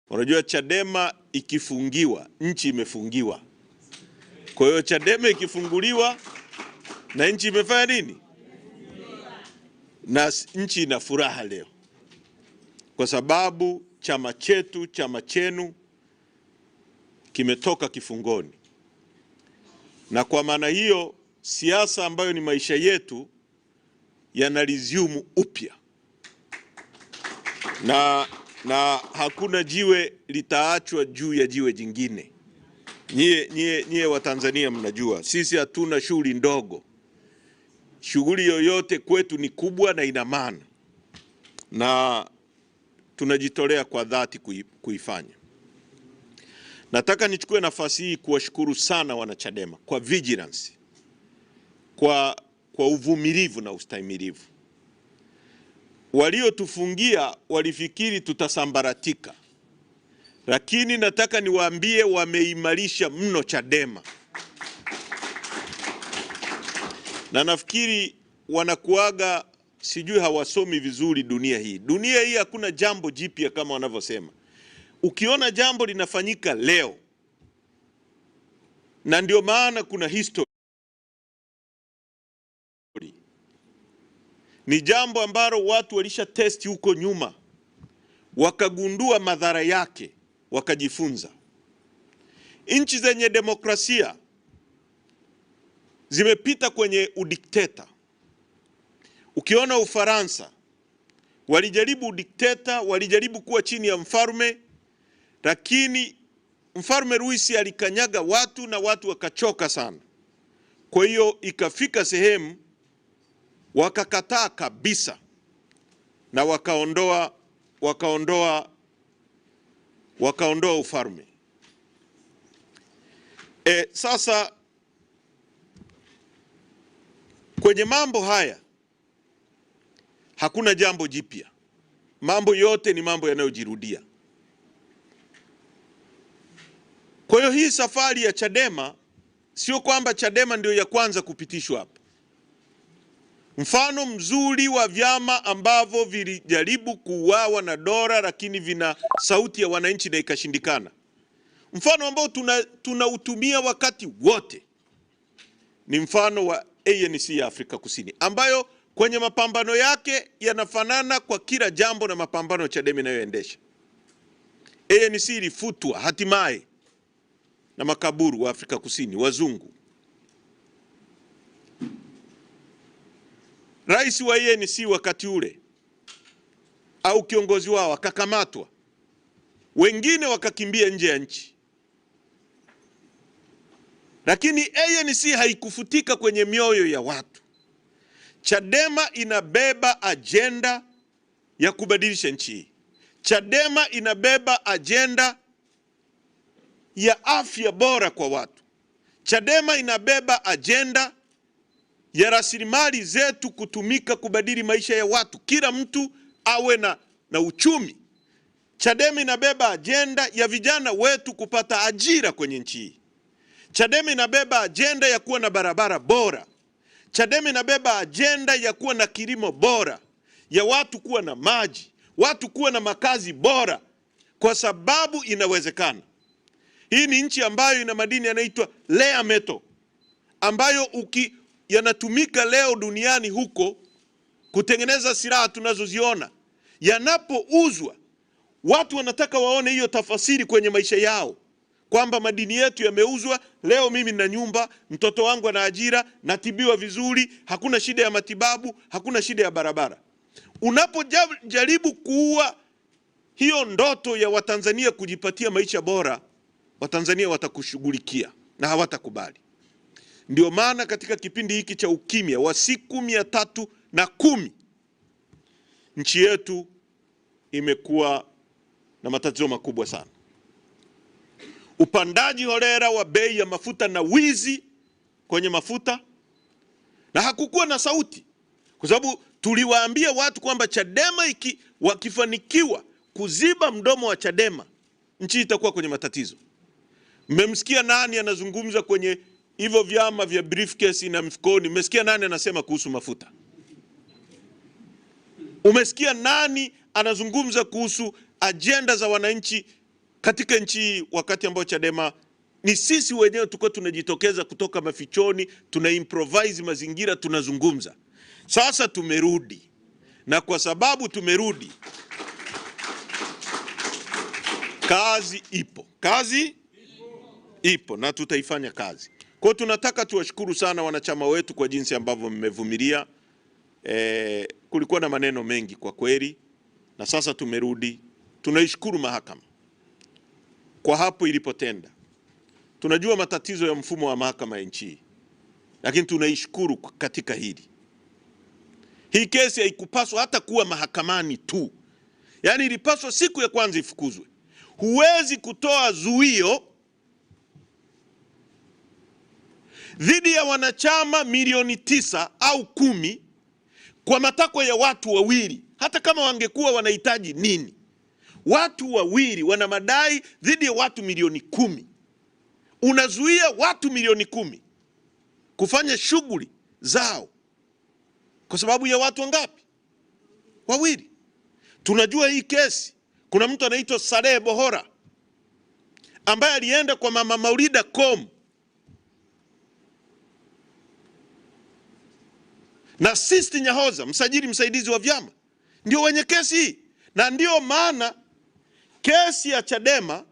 Unajua Chadema ikifungiwa, nchi imefungiwa. Kwa hiyo Chadema ikifunguliwa na nchi imefanya nini? Na nchi ina furaha leo. Kwa sababu chama chetu, chama chenu kimetoka kifungoni. Na kwa maana hiyo siasa ambayo ni maisha yetu yanaliziumu upya. Na hakuna jiwe litaachwa juu ya jiwe jingine. Nyie wa Tanzania mnajua, sisi hatuna shughuli ndogo. Shughuli yoyote kwetu ni kubwa na ina maana. Na tunajitolea kwa dhati kuifanya. Nataka nichukue nafasi hii kuwashukuru sana wanachadema kwa vigilance, kwa uvumilivu na ustahimilivu. Waliotufungia walifikiri tutasambaratika, lakini nataka niwaambie wameimarisha mno Chadema. Na nafikiri wanakuaga sijui hawasomi vizuri dunia hii. Dunia hii hakuna jambo jipya kama wanavyosema. Ukiona jambo linafanyika leo, na ndio maana kuna history, ni jambo ambalo watu walisha test huko nyuma, wakagundua madhara yake, wakajifunza. Nchi zenye demokrasia zimepita kwenye udikteta. Ukiona Ufaransa, walijaribu udikteta, walijaribu kuwa chini ya mfalme, lakini mfalme Louis alikanyaga watu na watu wakachoka sana. Kwa hiyo ikafika sehemu wakakataa kabisa na wakaondoa ufalme. Sasa kwenye mambo haya hakuna jambo jipya. Mambo yote ni mambo yanayojirudia. Kwa hiyo hii safari ya Chadema sio kwamba Chadema ndio ya kwanza kupitishwa hapa. Mfano mzuri wa vyama ambavyo vilijaribu kuuawa na dola lakini vina sauti ya wananchi na ikashindikana, mfano ambao tunautumia wakati wote, ni mfano wa ANC ya Afrika Kusini, ambayo kwenye mapambano yake yanafanana kwa kila jambo na mapambano ya Chadema inayoendesha. ANC ilifutwa hatimaye na makaburu wa Afrika Kusini, wazungu. Rais wa ANC wakati ule au kiongozi wao akakamatwa, wengine wakakimbia nje ya nchi. Lakini ANC haikufutika kwenye mioyo ya watu. Chadema inabeba agenda ya kubadilisha nchi hii. Chadema inabeba agenda ya afya bora kwa watu. Chadema inabeba agenda ya rasilimali zetu kutumika kubadili maisha ya watu, kila mtu awe na uchumi. Chadema inabeba agenda ya vijana wetu kupata ajira kwenye nchi hii. Chadema inabeba agenda ya kuwa na barabara bora. Chadema inabeba agenda ya kuwa na kilimo bora, ya watu kuwa na maji, watu kuwa na makazi bora, kwa sababu inawezekana. Hii ni nchi ambayo ina madini yanaitwa rare metal, ambayo yanatumika leo duniani huko kutengeneza silaha tunazoziona. Yanapouzwa, watu wanataka waone hiyo tafasiri kwenye maisha yao, kwamba madini yetu yameuzwa. Leo mimi nina nyumba, mtoto wangu ana ajira, natibiwa vizuri, hakuna shida ya matibabu, hakuna shida ya barabara. Unapojaribu kuua hiyo ndoto ya Watanzania kujipatia maisha bora, Watanzania watakushughulikia na hawatakubali. Ndio maana katika kipindi hiki cha ukimya wa siku 310 nchi yetu imekuwa na matatizo makubwa sana. Upandaji holela wa bei ya mafuta na wizi kwenye mafuta, na hakukuwa na sauti, kwa sababu tuliwaambia watu kwamba Chadema wakifanikiwa kuziba mdomo wa Chadema, nchi itakuwa kwenye matatizo. Mmemsikia nani anazungumza kwenye hivyo vyama vya briefcase na mfukoni? Umesikia nani anasema kuhusu mafuta? Umesikia nani anazungumza kuhusu ajenda za wananchi katika nchi, wakati ambao Chadema ni sisi wenyewe tuko tunajitokeza kutoka mafichoni, tuna improvise mazingira, tunazungumza. Sasa tumerudi, na kwa sababu tumerudi, kazi ipo na tutaifanya kazi. Kwa tunataka tuwashukuru sana wanachama wetu kwa jinsi ambavyo mmevumilia. Kulikuwa na maneno mengi kwa kweli, na sasa tumerudi. Tunaishukuru mahakama kwa hapo ilipotenda. Tunajua matatizo ya mfumo wa mahakama ya nchi, lakini tunaishukuru katika hili. Hii kesi haikupaswa hata kuwa mahakamani tu, yaani ilipaswa siku ya kwanza ifukuzwe. Huwezi kutoa zuio dhidi ya wanachama milioni 9 au 10 kwa matakwa ya watu wawili, hata kama wangekuwa wanahitaji nini. Watu wawili wana madai dhidi ya watu milioni 10. Unazuia watu milioni 10 kufanya shughuli zao kwa sababu ya watu wangapi? Wawili. Tunajua hii kesi, kuna mtu anaitwa Saleh Bohora ambaye alienda kwa Mama Maulida Kom na Sisti Nyahoza, msajili msaidizi wa vyama, ndio wenye kesi hii. Na ndio maana kesi ya Chadema,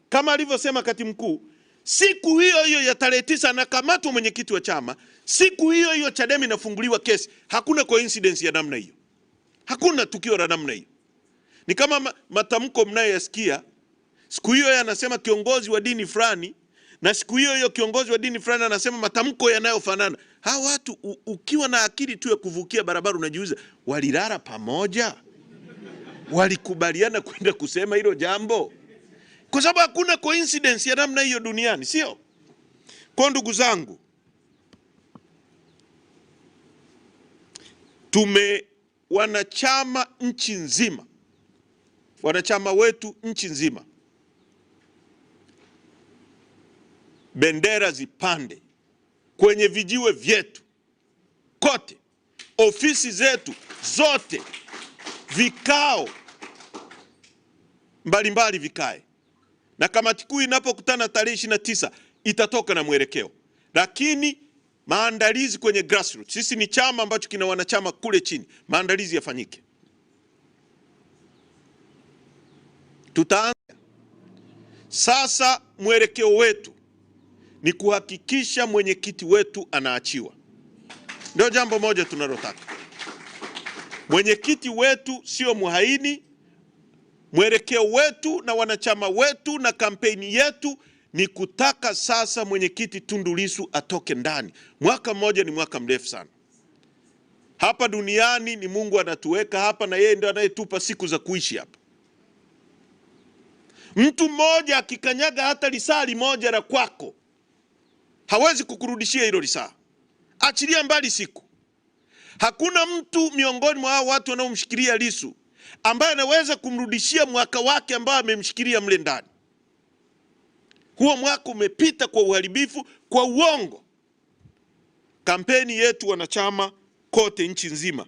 kama alivyosema katibu mkuu, siku hiyo hiyo ya tarehe 9 anakamatwa mwenyekiti wa chama, siku hiyo hiyo Chadema inafunguliwa kesi. Hakuna coincidence ya namna hiyo, hakuna tukio la namna hiyo. Ni kama matamko mnayoyasikia, siku hiyo yanasema kiongozi wa dini fulani, na siku hiyo hiyo kiongozi wa dini fulani anasema matamko yanayofanana. Hawa watu ukiwa na akili tu ya kuvukia barabara unajiuliza, walilala pamoja? Walikubaliana kwenda kusema hilo jambo? Kwa sababu hakuna coincidence ya namna hiyo duniani, sio? Kwa ndugu zangu, wanachama nchi nzima, wanachama wetu nchi nzima, bendera zipande kwenye vijiwe vyetu kote, ofisi zetu zote, vikao mbalimbali vikae, na kamati kuu inapokutana tarehe 29 itatoka na mwelekeo. Lakini maandalizi kwenye grassroots, sisi ni chama ambacho kina wanachama kule chini, maandalizi yafanyike. Tutaanza sasa. Mwelekeo wetu ni kuhakikisha mwenyekiti wetu anaachiwa. Ndio jambo moja tunalotaka. Mwenyekiti wetu sio muhaini. Mwelekeo wetu na wanachama wetu na kampeni yetu ni kutaka sasa mwenyekiti Tundu Lissu atoke ndani. Mwaka mmoja ni mwaka mrefu sana. Hapa duniani ni Mungu anatuweka hapa, na yeye ndio anayetupa siku za kuishi hapa. Mtu mmoja akikanyaga hata lisali moja la kwako, hawezi kukurudishia hilo lisaa. Achilia mbali siku. Hakuna mtu miongoni mwa hao watu wanaomshikilia Lissu ambaye anaweza kumrudishia mwaka wake ambao amemshikilia mle ndani. Huo mwaka umepita kwa uharibifu, kwa uongo. Kampeni yetu wanachama kote nchi nzima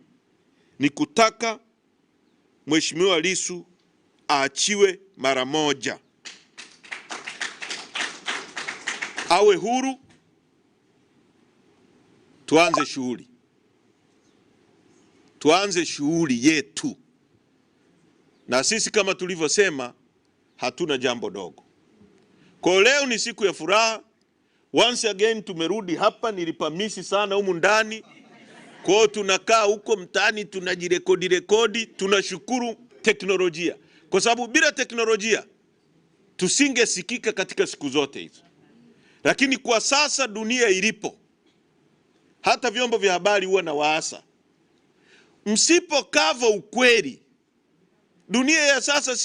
ni kutaka Mheshimiwa Lissu aachiwe mara moja, awe huru, tuanze shughuli yetu. Na sisi kama tulivyosema, hatuna jambo dogo. Kwa leo ni siku ya furaha. Once again tumerudi hapa, nilipamisi sana humu ndani. Kwa tunakaa huko mtaani tunajirekodi. Tunashukuru teknolojia, kwa sababu bila teknolojia tusingesikika katika siku zote hizo. Lakini kwa sasa dunia ilipo, hata vyombo vya habari huwa na waasa, msipokava ukweli. Dunia ya sasa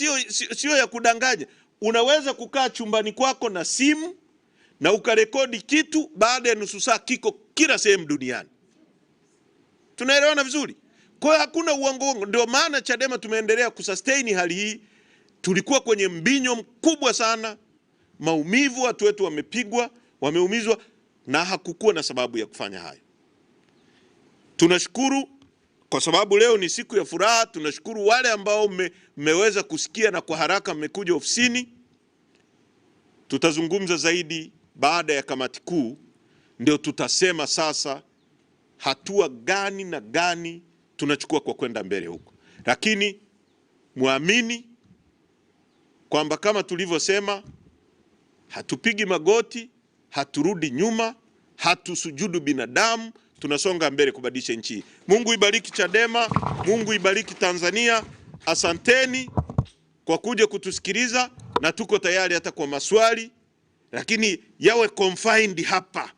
sio ya kudanganya. Unaweza kukaa chumbani kwako na simu na ukarekodi kitu, baada ya nusu saa kiko kila sehemu duniani. Tunaelewana vizuri? Kwa hiyo hakuna uongo. Ndio maana Chadema tumeendelea kusustain hali hii. Tulikuwa kwenye mbinyo mkubwa sana, maumivu, watu wetu wamepigwa, wameumizwa, na hakukuwa na sababu ya kufanya hayo. Tunashukuru kwa sababu leo ni siku ya furaha. Tunashukuru wale ambao mmeweza kusikia na kwa haraka mmekuja ofisini. Tutazungumza zaidi baada ya kamati kuu, ndio tutasema sasa hatua gani na gani tunachukua kwa kwenda mbele huko. Lakini muamini kwamba kama tulivyosema, hatupigi magoti, haturudi nyuma, hatusujudu binadamu, tunasonga mbele kubadilisha nchi. Mungu ibariki Chadema, Mungu ibariki Tanzania. Asanteni kwa kuja kutusikiliza, na tuko tayari hata kwa maswali, lakini yawe confined hapa.